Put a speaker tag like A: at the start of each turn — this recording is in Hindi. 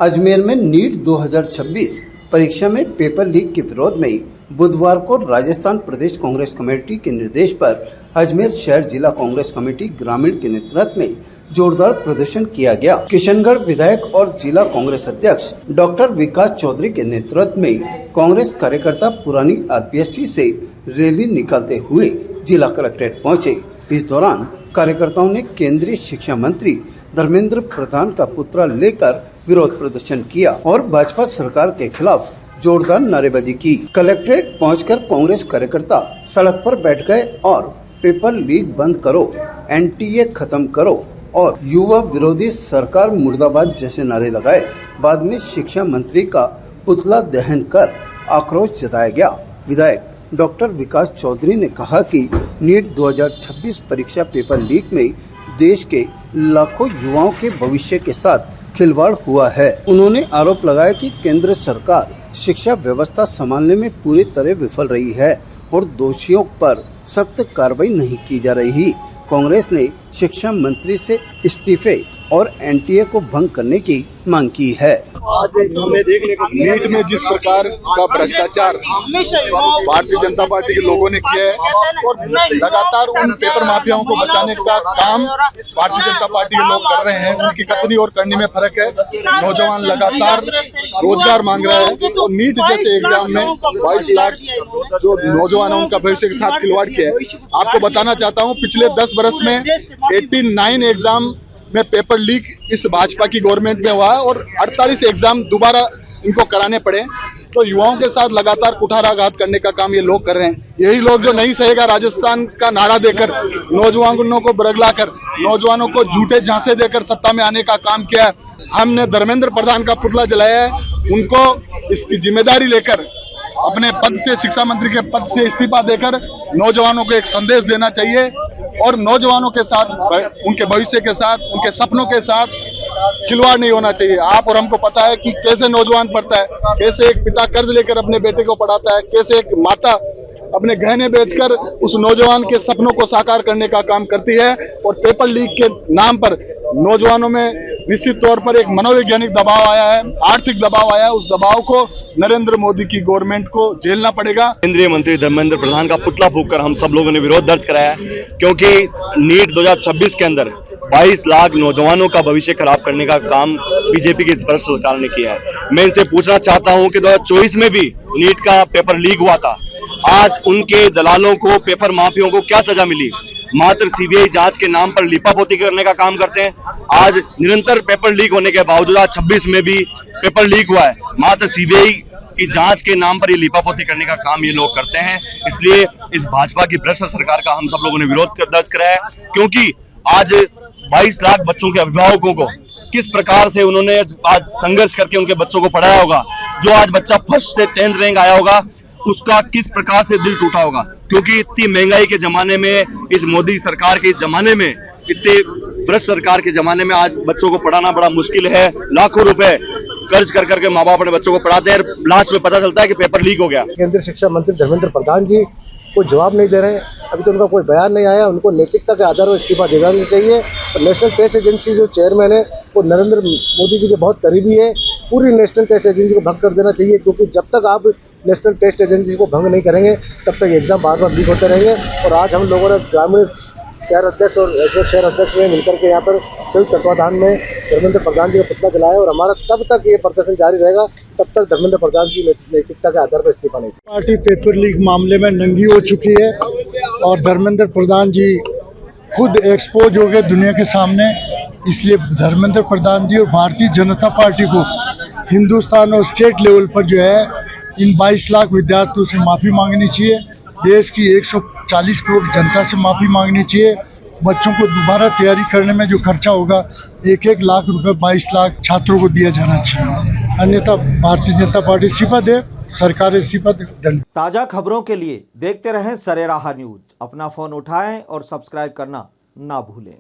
A: अजमेर में नीट 2026 परीक्षा में पेपर लीक के विरोध में बुधवार को राजस्थान प्रदेश कांग्रेस कमेटी के निर्देश पर अजमेर शहर जिला कांग्रेस कमेटी ग्रामीण के नेतृत्व में जोरदार प्रदर्शन किया गया। किशनगढ़ विधायक और जिला कांग्रेस अध्यक्ष डॉक्टर विकास चौधरी के नेतृत्व में कांग्रेस कार्यकर्ता पुरानी आरपीएससी से रैली निकालते हुए जिला कलेक्ट्रेट पहुंचे। इस दौरान कार्यकर्ताओं ने केंद्रीय शिक्षा मंत्री धर्मेंद्र प्रधान का पुतला लेकर विरोध प्रदर्शन किया और भाजपा सरकार के खिलाफ जोरदार नारेबाजी की। कलेक्ट्रेट पहुंचकर कांग्रेस कार्यकर्ता सड़क पर बैठ गए और पेपर लीक बंद करो, एनटीए खत्म करो और युवा विरोधी सरकार मुर्दाबाद जैसे नारे लगाए। बाद में शिक्षा मंत्री का पुतला दहन कर आक्रोश जताया गया। विधायक डॉक्टर विकास चौधरी ने कहा कि नीट 2026 परीक्षा पेपर लीक में देश के लाखों युवाओं के भविष्य के साथ खिलवाड़ हुआ है। उन्होंने आरोप लगाया कि केंद्र सरकार शिक्षा व्यवस्था संभालने में पूरी तरह विफल रही है और दोषियों पर सख्त कार्रवाई नहीं की जा रही। कांग्रेस ने शिक्षा मंत्री से इस्तीफे और एनटीए को भंग करने की मांग की है।
B: नीट में जिस प्रकार का भ्रष्टाचार भारतीय जनता पार्टी के लोगों ने किया है और लगातार उन पेपर माफियाओं को बचाने का काम भारतीय जनता पार्टी के लोग कर रहे हैं, उनकी कथनी और करनी में फर्क है। नौजवान लगातार रोजगार मांग रहे हैं और नीट जैसे एग्जाम में 22 लाख जो नौजवान है उनका भविष्य के साथ खिलवाड़ किया है। आपको बताना चाहता हूँ, पिछले 10 वर्ष में 89 एग्जाम में पेपर लीक इस भाजपा की गवर्नमेंट में हुआ है और 48 एग्जाम दोबारा इनको कराने पड़े। तो युवाओं के साथ लगातार कुठाराघात करने का काम ये लोग कर रहे हैं। यही लोग जो नहीं सहेगा राजस्थान का नारा देकर, नौजवानों को बरगलाकर, नौजवानों को झूठे झांसे देकर सत्ता में आने का काम किया है। हमने धर्मेंद्र प्रधान का पुतला जलाया है। उनको इसकी जिम्मेदारी लेकर अपने पद से, शिक्षा मंत्री के पद से इस्तीफा देकर नौजवानों को एक संदेश देना चाहिए और नौजवानों के साथ, उनके भविष्य के साथ, उनके सपनों के साथ खिलवाड़ नहीं होना चाहिए। आप और हमको पता है कि कैसे नौजवान पढ़ता है, कैसे एक पिता कर्ज लेकर अपने बेटे को पढ़ाता है, कैसे एक माता अपने गहने बेचकर उस नौजवान के सपनों को साकार करने का काम करती है। और पेपर लीक के नाम पर नौजवानों में निश्चित तौर पर एक मनोवैज्ञानिक दबाव आया है, आर्थिक दबाव आया है। उस दबाव को नरेंद्र मोदी की गवर्नमेंट को झेलना पड़ेगा।
C: केंद्रीय मंत्री धर्मेंद्र प्रधान का पुतला फूंककर हम सब लोगों ने विरोध दर्ज कराया है, क्योंकि नीट 2026 के अंदर 22 लाख नौजवानों का भविष्य खराब करने का काम बीजेपी की इस भ्रष्ट सरकार ने किया है। मैं इनसे पूछना चाहता हूं कि 2024 में भी नीट का पेपर लीक हुआ था। आज उनके दलालों को, पेपर माफियों को क्या सजा मिली? मात्र सीबीआई जांच के नाम पर लीपापोती करने का काम करते हैं। आज निरंतर पेपर लीक होने के बावजूद 2026 में भी पेपर लीक हुआ है। मात्र सीबीआई की जांच के नाम पर ये लीपापोती करने का काम ये लोग करते हैं। इसलिए इस भाजपा की भ्रष्ट सरकार का हम सब लोगों ने विरोध दर्ज कराया है, क्योंकि आज 22 लाख बच्चों के अभिभावकों को किस प्रकार से उन्होंने आज संघर्ष करके उनके बच्चों को पढ़ाया होगा। जो आज बच्चा फर्स्ट से 10th रैंक आया होगा, उसका किस प्रकार से दिल टूटा होगा, क्योंकि इतनी महंगाई के जमाने में, इस मोदी सरकार के इस जमाने में, इतने भ्रष्ट सरकार के जमाने में आज बच्चों को पढ़ाना बड़ा मुश्किल है। लाखों रुपए कर्ज कर करके माँ बाप अपने बच्चों को पढ़ाते हैं, लास्ट में पता चलता है कि पेपर लीक हो गया।
D: केंद्रीय शिक्षा मंत्री धर्मेंद्र प्रधान जी कोई जवाब नहीं दे रहे हैं। अभी तो उनका कोई बयान नहीं आया। उनको नैतिकता के आधार पर इस्तीफा दे देना चाहिए। और नेशनल टेस्ट एजेंसी जो चेयरमैन है वो नरेंद्र मोदी जी के बहुत करीबी है। पूरी नेशनल टेस्ट एजेंसी को भंग कर देना चाहिए, क्योंकि जब तक आप नेशनल टेस्ट एजेंसी को भंग नहीं करेंगे तब तक एग्जाम बार बार लीक होते रहेंगे। और आज हम लोगों ने ग्रामीण शहर अध्यक्ष और शहर अध्यक्ष ने मिलकर के यहाँ पर संयुक्त तत्वाधान में धर्मेंद्र प्रधान जी का पुतला जलाया और हमारा तब तक ये प्रदर्शन जारी रहेगा तब तक धर्मेंद्र प्रधान जी नैतिकता के आधार पर इस्तीफा नहीं देंगे।
B: पार्टी पेपर लीक मामले में नंगी हो चुकी है और धर्मेंद्र प्रधान जी खुद एक्सपोज हो गए दुनिया के सामने। इसलिए धर्मेंद्र प्रधान जी और भारतीय जनता पार्टी को हिंदुस्तान और स्टेट लेवल पर जो है इन 22 लाख विद्यार्थियों से माफ़ी मांगनी चाहिए। देश की 140 करोड़ जनता से माफ़ी मांगनी चाहिए। बच्चों को दोबारा तैयारी करने में जो खर्चा होगा 1-1 लाख रुपए 22 लाख छात्रों को दिया जाना चाहिए, अन्यथा भारतीय जनता पार्टी इस्तीफा दे, सरकार इस्तीफा दे।
E: ताज़ा खबरों के लिए देखते रहें सरेराह न्यूज। अपना फ़ोन उठाएं और सब्सक्राइब करना ना भूलें।